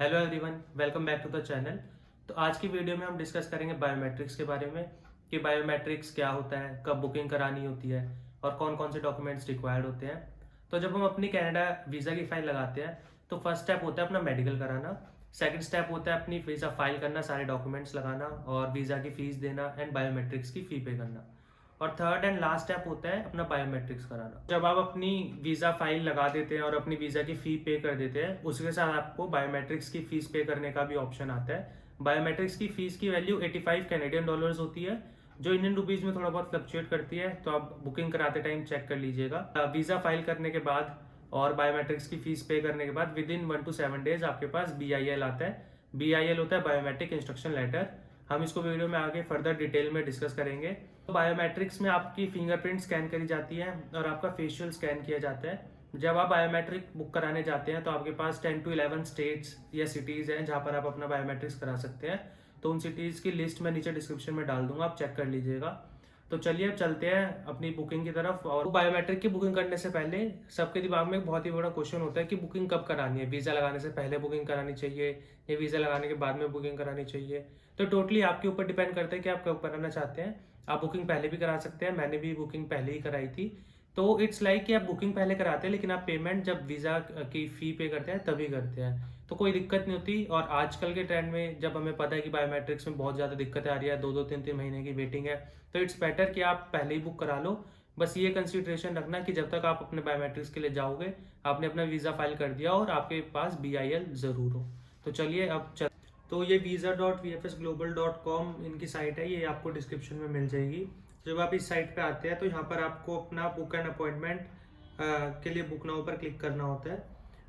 Hello everyone, welcome back to the channel. तो आज की वीडियो में हम डिस्कस करेंगे बायोमेट्रिक्स के बारे में कि बायोमेट्रिक्स क्या होता है, कब बुकिंग करानी होती है और कौन कौन से डॉक्यूमेंट्स रिक्वायर्ड होते हैं। तो जब हम अपनी कनाडा वीज़ा की फ़ाइल लगाते हैं तो फर्स्ट स्टेप होता है अपना मेडिकल कराना। सेकंड स्टेप होता है अपनी वीज़ा फाइल करना, सारे डॉक्यूमेंट्स लगाना और वीज़ा की फ़ीस देना एंड बायोमेट्रिक्स की फ़ी पे करना। और थर्ड एंड लास्ट स्टेप होता है अपना बायोमेट्रिक्स कराना। जब आप अपनी वीज़ा फाइल लगा देते हैं और अपनी वीज़ा की फ़ी पे कर देते हैं, उसके साथ आपको बायोमेट्रिक्स की फ़ीस पे करने का भी ऑप्शन आता है। बायोमेट्रिक्स की फ़ीस की वैल्यू 85 कैनेडियन डॉलर्स होती है, जो इंडियन रुपीज़ में थोड़ा बहुत फ्लक्चुएट करती है, तो आप बुकिंग कराते टाइम चेक कर लीजिएगा। वीज़ा फाइल करने के बाद और बायोमेट्रिक्स की फ़ीस पे करने के बाद विद इन 1 to 7 डेज आपके पास BIL आता है। BIL होता है बायोमेट्रिक इंस्ट्रक्शन लेटर। हम इसको वीडियो में आगे फर्दर डिटेल में डिस्कस करेंगे। तो बायोमेट्रिक्स में आपकी फिंगरप्रिंट स्कैन करी जाती है और आपका फेशियल स्कैन किया जाता है। जब आप बायोमेट्रिक बुक कराने जाते हैं तो आपके पास 10 to 11 स्टेट्स या सिटीज़ हैं जहाँ पर आप अपना बायोमेट्रिक्स करा सकते हैं। तो उन सिटीज़ की लिस्ट मैं नीचे डिस्क्रिप्शन में डाल दूंगा, आप चेक कर लीजिएगा। तो चलिए अब चलते हैं अपनी बुकिंग की तरफ। और बायोमेट्रिक की बुकिंग करने से पहले सबके दिमाग में एक बहुत ही बड़ा क्वेश्चन होता है कि बुकिंग कब करानी है। वीज़ा लगाने से पहले बुकिंग करानी चाहिए या वीज़ा लगाने के बाद में बुकिंग करानी चाहिए। तो टोटली आपके ऊपर डिपेंड करता है कि आप कब कराना चाहते हैं। आप बुकिंग पहले भी करा सकते हैं, मैंने भी बुकिंग पहले ही कराई थी। तो इट्स लाइक कि आप बुकिंग पहले कराते हैं लेकिन आप पेमेंट जब वीज़ा की फ़ी पे करते हैं तभी करते हैं, तो कोई दिक्कत नहीं होती। और आजकल के ट्रेंड में जब हमें पता है कि बायोमेट्रिक्स में बहुत ज़्यादा दिक्कतें आ रही है, 2-2 3-3 महीने की वेटिंग है, तो इट्स बेटर कि आप पहले ही बुक करा लो। बस ये कंसिडरेशन रखना कि जब तक आप अपने बायोमेट्रिक्स के लिए जाओगे, आपने अपना वीज़ा फाइल कर दिया और आपके पास BIL ज़रूर हो। तो चलिए अब तो ये visa.vfsglobal.com इनकी साइट है, ये आपको डिस्क्रिप्शन में मिल जाएगी। जब आप इस साइट पे आते हैं तो यहाँ पर आपको अपना बुक एंड अपॉइंटमेंट के लिए बुक नाउ पर क्लिक करना होता है।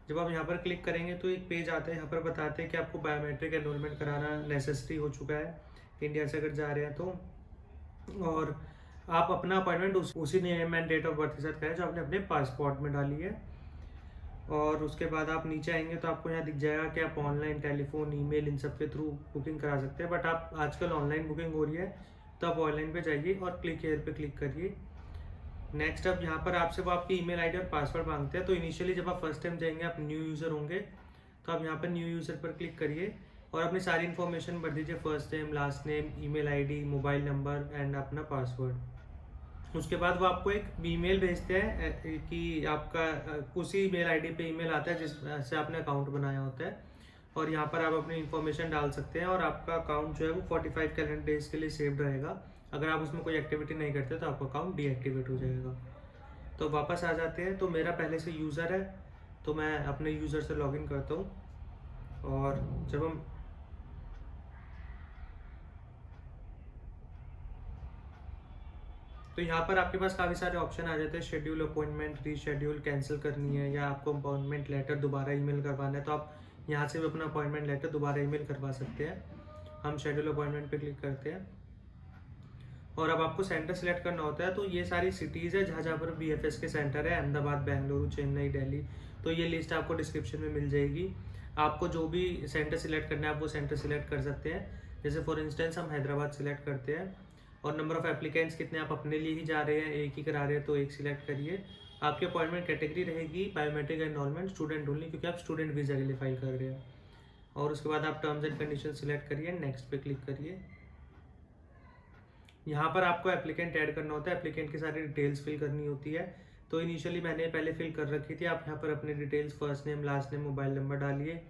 जब आप यहाँ पर क्लिक करेंगे तो एक पेज आता है, यहाँ पर बताते हैं कि आपको बायोमेट्रिक एनरोलमेंट कराना नेसेसरी हो चुका है इंडिया से अगर जा रहे हैं तो। और आप अपना अपॉइंटमेंट उसी name and date of birth के साथ करें जो आपने अपने पासपोर्ट में डाली है। और उसके बाद आप नीचे आएंगे तो आपको यहाँ दिख जाएगा कि आप ऑनलाइन, टेलीफोन, ईमेल इन सब के थ्रू बुकिंग करा सकते हैं। बट आप आजकल ऑनलाइन बुकिंग हो रही है तो आप ऑनलाइन पे जाइए और क्लिक हेयर पे क्लिक करिए। नेक्स्ट अब यहाँ पर आपसे वो आपकी ईमेल आईडी और पासवर्ड मांगते हैं। तो इनिशियली जब आप फर्स्ट टाइम जाएंगे, आप न्यू यूज़र होंगे, तो आप यहाँ पर न्यू यूज़र पर क्लिक करिए और अपनी सारी इन्फॉर्मेशन भर दीजिए, first name, last name, email ID, mobile number and अपना पासवर्ड। उसके बाद वो आपको एक ईमेल भेजते हैं कि आपका उसी ईमेल आईडी पे ईमेल आता है जिससे आपने अकाउंट बनाया होता है। और यहाँ पर आप अपनी इन्फॉर्मेशन डाल सकते हैं और आपका अकाउंट जो है वो 45 कैलेंडर डेज के लिए सेव्ड रहेगा। अगर आप उसमें कोई एक्टिविटी नहीं करते तो आपका अकाउंट डीएक्टिवेट हो जाएगा। तो वापस आ जाते हैं। तो मेरा पहले से यूज़र है तो मैं अपने यूज़र से लॉगिन करता हूँ। और जब हम तो यहाँ पर आपके पास काफ़ी सारे ऑप्शन आ जाते हैं, शेड्यूल अपॉइंटमेंट, रीशेड्यूल, कैंसिल करनी है या आपको अपॉइंटमेंट लेटर दोबारा ईमेल करवाना है तो आप यहाँ से भी अपना अपॉइंटमेंट लेटर दोबारा ईमेल करवा सकते हैं। हम शेड्यूल अपॉइंटमेंट पे क्लिक करते हैं और अब आपको सेंटर सेलेक्ट करना होता है। तो ये सारी सिटीज़ है जहाँ जहाँ पर BFS के सेंटर है, अहमदाबाद, बेंगलुरु, चेन्नई, दिल्ली। तो ये लिस्ट आपको डिस्क्रिप्शन में मिल जाएगी। आपको जो भी सेंटर सिलेक्ट करना है आप वो सेंटर सिलेक्ट कर सकते हैं। जैसे फॉर इंस्टेंस हम हैदराबाद सिलेक्ट करते हैं। और नंबर ऑफ एप्लीकेंट्स कितने, आप अपने लिए ही जा रहे हैं, एक ही करा रहे हैं तो एक सिलेक्ट करिए। आपकी अपॉइंटमेंट कैटेगरी रहेगी बायोमेट्रिक एनरोलमेंट स्टूडेंट ओनली, क्योंकि आप स्टूडेंट वीज़ा के लिए फाइल कर रहे हैं। और उसके बाद आप टर्म्स एंड कंडीशन सिलेक्ट करिए, नेक्स्ट पे क्लिक करिए। यहाँ पर आपको एप्लीकेंट ऐड करना होता है, एप्लीकेंट की सारी डिटेल्स फिल करनी होती है। तो इनिशियली मैंने पहले फिल कर रखी थी। आप यहाँ पर अपनी details, first name, last name, mobile number डालिए,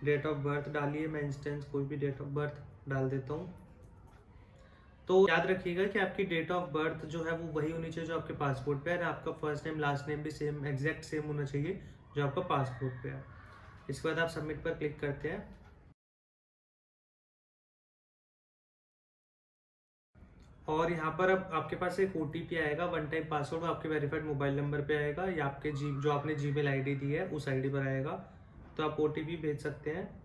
डेट ऑफ बर्थ डालिए। मैं इंस्टेंस कोई भी डेट ऑफ बर्थ डाल देता हूँ। तो याद रखिएगा कि आपकी डेट ऑफ बर्थ जो है वो वही होनी चाहिए जो आपके पासपोर्ट पे है। आपका फर्स्ट नेम, लास्ट नेम भी सेम, एग्जैक्ट सेम होना चाहिए जो आपका पासपोर्ट पे है। इसके बाद आप सबमिट पर क्लिक करते हैं और यहाँ पर अब आपके पास एक OTP आएगा, वन टाइम पासवर्ड, आपके वेरीफाइड मोबाइल नंबर पे आएगा या आपके जो आपने जीमेल आईडी दी है उस आईडी पर आएगा। तो आप OTP भेज सकते हैं।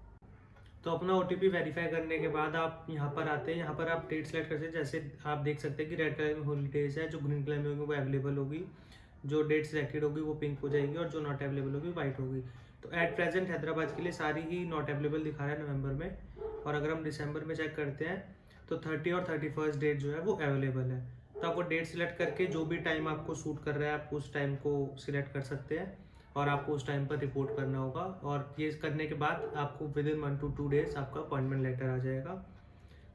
तो अपना OTP वेरीफाई करने के बाद आप यहाँ पर आते हैं। यहाँ पर आप डेट सेलेक्ट कर सकते हैं। जैसे आप देख सकते हैं कि रेड कलर में हॉलीडेज है, जो ग्रीन कलर में होगी वो अवेलेबल होगी, जो डेट सिलेक्टेड होगी वो पिंक हो जाएगी और जो नॉट अवेलेबल होगी वाइट होगी। तो एट प्रेजेंट हैदराबाद के लिए सारी ही नॉट अवेलेबल दिखा रहा है नवंबर में। और अगर हम दिसंबर में चेक करते हैं तो 30 और 31 डेट जो है वो अवेलेबल है। तो आप वो डेट सिलेक्ट करके जो भी टाइम आपको सूट कर रहा है आप उस टाइम को सिलेक्ट कर सकते हैं और आपको उस टाइम पर रिपोर्ट करना होगा। और ये करने के बाद आपको विदिन 1 to 2 डेज आपका अपॉइंटमेंट लेटर आ जाएगा।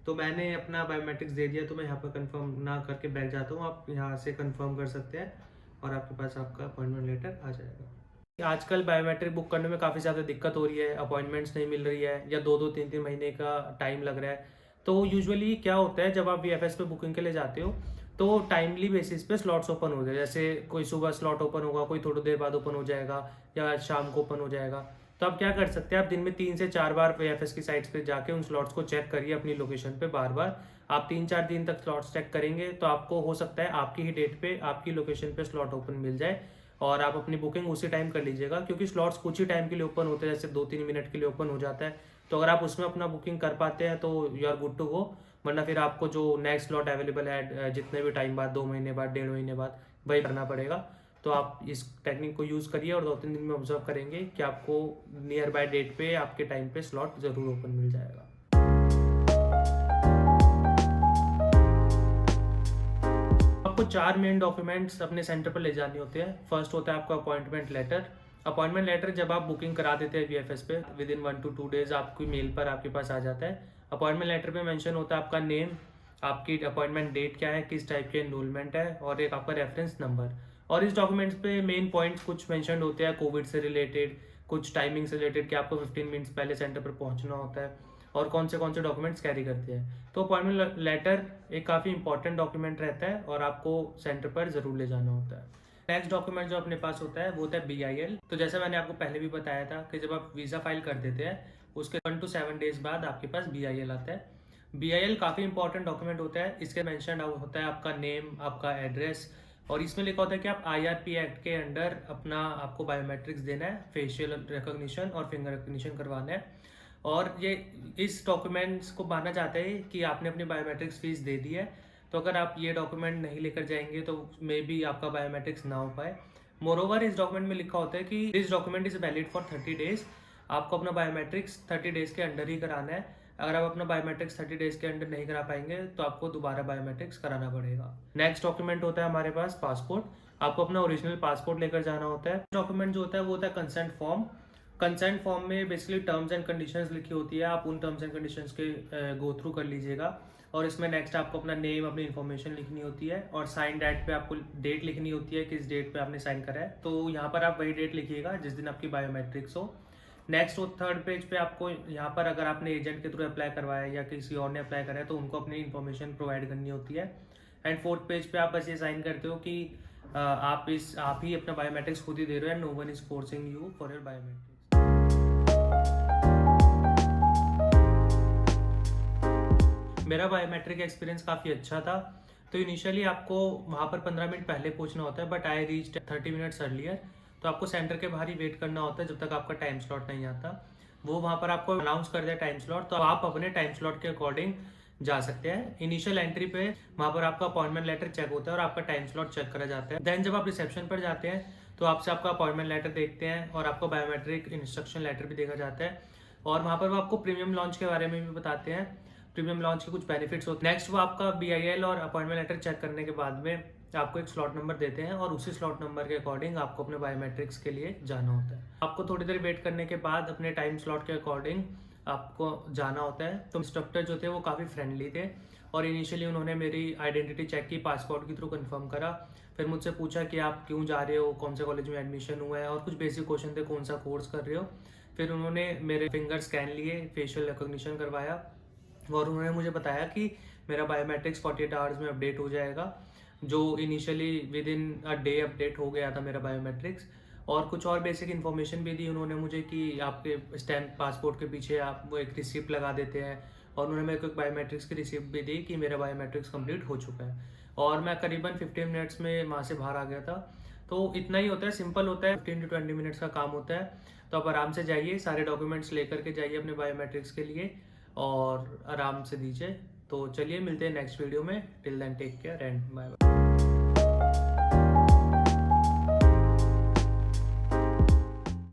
तो मैंने अपना बायोमेट्रिक्स दे दिया, तो मैं यहाँ पर कंफर्म ना करके बैठ जाता हूँ। आप यहाँ से कंफर्म कर सकते हैं और आपके पास आपका अपॉइंटमेंट लेटर आ जाएगा। आजकल बायोमेट्रिक बुक करने में काफ़ी ज़्यादा दिक्कत हो रही है, अपॉइंटमेंट्स नहीं मिल रही है या 2-2 3-3 महीने का टाइम लग रहा है। तो यूजुअली क्या होता है, जब आप VFS पे बुकिंग के लिए जाते हो तो टाइमली बेसिस पे स्लॉट्स ओपन हो जाए। जैसे कोई सुबह स्लॉट ओपन होगा, कोई थोड़ी देर बाद ओपन हो जाएगा या शाम को ओपन हो जाएगा। तो आप क्या कर सकते हैं, आप दिन में 3 से 4 बार VFS की साइट्स पे जाके उन स्लॉट्स को चेक करिए अपनी लोकेशन पे बार बार। आप 3-4 दिन तक स्लॉट्स चेक करेंगे तो आपको हो सकता है आपकी ही डेट पे आपकी लोकेशन पे स्लॉट ओपन मिल जाए और आप अपनी बुकिंग उसी टाइम कर लीजिएगा, क्योंकि स्लॉट्स कुछ ही टाइम के लिए ओपन होते हैं, जैसे 2-3 मिनट के लिए ओपन हो जाता है। तो अगर आप उसमें अपना बुकिंग कर पाते हैं तो you are good to go, वरना फिर आपको जो नेक्स्ट स्लॉट अवेलेबल है जितने भी टाइम बाद, 2 महीने बाद, 1.5 महीने बाद, वही करना पड़ेगा। तो आप इस टेक्निक को यूज़ करिए और 2-3 दिन में ऑब्जर्व करेंगे कि आपको नियर बाय डेट पे आपके टाइम पे स्लॉट ज़रूर ओपन मिल जाएगा। आपको 4 मेन डॉक्यूमेंट्स अपने सेंटर पर ले जाने होते हैं। फर्स्ट होता है आपका अपॉइंटमेंट लेटर। अपॉइंटमेंट लेटर जब आप बुकिंग करा देते हैं VFS पे, विदिन 1 to 2 डेज आपकी मेल पर आपके पास आ जाता है। अपॉइंटमेंट लेटर पे मेंशन होता है आपका नेम, आपकी अपॉइंटमेंट डेट क्या है, किस टाइप के एनरोलमेंट है और एक आपका रेफरेंस नंबर। और इस डॉक्यूमेंट्स पे मेन पॉइंट्स कुछ मेंशन होते हैं कोविड से रिलेटेड, कुछ टाइमिंग से रिलेटेड कि आपको 15 मिनट्स पहले सेंटर पर पहुंचना होता है और कौन से डॉक्यूमेंट्स कैरी करते हैं। तो अपॉइंटमेंट लेटर एक काफ़ी इंपॉर्टेंट डॉक्यूमेंट रहता है और आपको सेंटर पर ज़रूर ले जाना होता है। नेक्स्ट डॉक्यूमेंट जो अपने पास होता है वो होता है BIL। तो जैसे मैंने आपको पहले भी बताया था कि जब आप वीज़ा फाइल कर देते हैं उसके 1 to 7 डेज बाद आपके पास BIL आता है। BIL काफ़ी इंपॉर्टेंट डॉक्यूमेंट होता है। इसके मेंशन होता है आपका नेम, आपका एड्रेस, और इसमें लिखा होता है कि आप IRP एक्ट के अंडर अपना आपको बायोमेट्रिक्स देना है, फेशियल रिकॉग्निशन और फिंगर रिकॉग्निशन करवाना है। और ये इस डॉक्यूमेंट्स को माना जाता है कि आपने अपनी बायोमेट्रिक्स फीस दे दी है। तो अगर आप ये डॉक्यूमेंट नहीं लेकर जाएंगे तो मे बी आपका बायोमेट्रिक्स ना हो पाए। मोरोवर इस डॉक्यूमेंट में लिखा होता है कि this document is valid for 30 days. आपको अपना बायोमेट्रिक्स 30 डेज के अंडर ही कराना है। अगर आप अपना बायोमेट्रिक्स 30 डेज के अंडर नहीं करा पाएंगे तो आपको दोबारा बायोमेट्रिक्स कराना पड़ेगा। नेक्स्ट डॉक्यूमेंट होता है हमारे पास पासपोर्ट। आपको अपना ओरिजिनल पासपोर्ट लेकर जाना होता है। डॉक्यूमेंट जो होता है वो होता है कंसेंट फॉर्म। कंसेंट फॉर्म में बेसिकली टर्म्स एंड कंडीशंस लिखी होती है, आप उन टर्म्स एंड कंडीशंस के गो थ्रू कर लीजिएगा। और इसमें नेक्स्ट आपको अपना नेम, अपनी इन्फॉर्मेशन लिखनी होती है और साइन डेट पे आपको डेट लिखनी होती है, किस डेट पे आपने साइन करा है। तो यहाँ पर आप वही डेट लिखिएगा जिस दिन आपकी बायोमेट्रिक्स हो। नेक्स्ट वो 3rd पेज पे आपको यहाँ पर अगर आपने एजेंट के थ्रू अप्लाई करवाया या किसी और ने अप्लाई करा है तो उनको अपनी इन्फॉर्मेशन प्रोवाइड करनी होती है। एंड 4th पेज पे आप बस ये साइन करते हो कि आप ही अपना बायोमेट्रिक्स खुद ही दे रहे हो and no one is forcing you for your biometrics. मेरा बायोमेट्रिक एक्सपीरियंस काफ़ी अच्छा था। तो इनिशियली आपको वहाँ पर 15 मिनट पहले पहुँचना होता है, but I reached 30 minutes earlier. तो आपको सेंटर के बाहर ही वेट करना होता है जब तक आपका टाइम स्लॉट नहीं आता। वो वहाँ पर आपको अनाउंस कर दिया टाइम स्लॉट, तो आप अपने टाइम स्लॉट के अकॉर्डिंग जा सकते हैं। इनिशियल एंट्री पे वहाँ पर आपका अपॉइंटमेंट लेटर चेक होता है और आपका टाइम स्लॉट चेक करा जाता है। देन जब आप रिसेप्शन पर जाते हैं तो आपसे आपका अपॉइंटमेंट लेटर देखते हैं और आपका बायोमेट्रिक इंस्ट्रक्शन लेटर भी देखा जाता है। और वहाँ पर वो आपको प्रीमियम लॉन्च के बारे में भी बताते हैं, प्रीमियम लॉन्च के कुछ बेनिफिट्स होते हैं। नेक्स्ट वो आपका BIL और अपॉइंटमेंट लेटर चेक करने के बाद में आपको एक स्लॉट नंबर देते हैं और उसी स्लॉट नंबर के अकॉर्डिंग आपको अपने बायोमेट्रिक्स के लिए जाना होता है। आपको थोड़ी देर वेट करने के बाद अपने टाइम स्लॉट के अकॉर्डिंग आपको जाना होता है। तो इंस्ट्रक्टर जो थे वो काफ़ी फ्रेंडली थे और इनिशियली उन्होंने मेरी आइडेंटिटी चेक की, पासपोर्ट के थ्रू कंफर्म करा। फिर मुझसे पूछा कि आप क्यों जा रहे हो, कौन से कॉलेज में एडमिशन हुआ है और कुछ बेसिक क्वेश्चन थे, कौन सा कोर्स कर रहे हो। फिर उन्होंने मेरे फिंगर स्कैन लिए, फेशियल रिकॉग्निशन करवाया और उन्होंने मुझे बताया कि मेरा बायोमेट्रिक्स 48 आवर्स में अपडेट हो जाएगा, जो initially with in a day update हो गया था मेरा बायोमेट्रिक्स। और कुछ और बेसिक इन्फॉर्मेशन भी दी उन्होंने मुझे कि आपके स्टैम्प पासपोर्ट के पीछे आप वो एक रिसिप्ट लगा देते हैं और उन्होंने मेरे को एक बायोमेट्रिक्स की रिसिप्ट भी दी कि मेरा बायोमेट्रिक्स कंप्लीट हो चुका है। और मैं करीबन 15 मिनट्स में वहाँ से बाहर आ गया था। तो इतना ही होता है, सिंपल होता है, 15 to 20 मिनट्स का काम होता है। तो आप आराम से जाइए, सारे डॉक्यूमेंट्स लेकर के जाइए अपने बायोमेट्रिक्स के लिए और आराम से दीजिए। तो चलिए मिलते हैं नेक्स्ट वीडियो में। Till then take care and bye bye.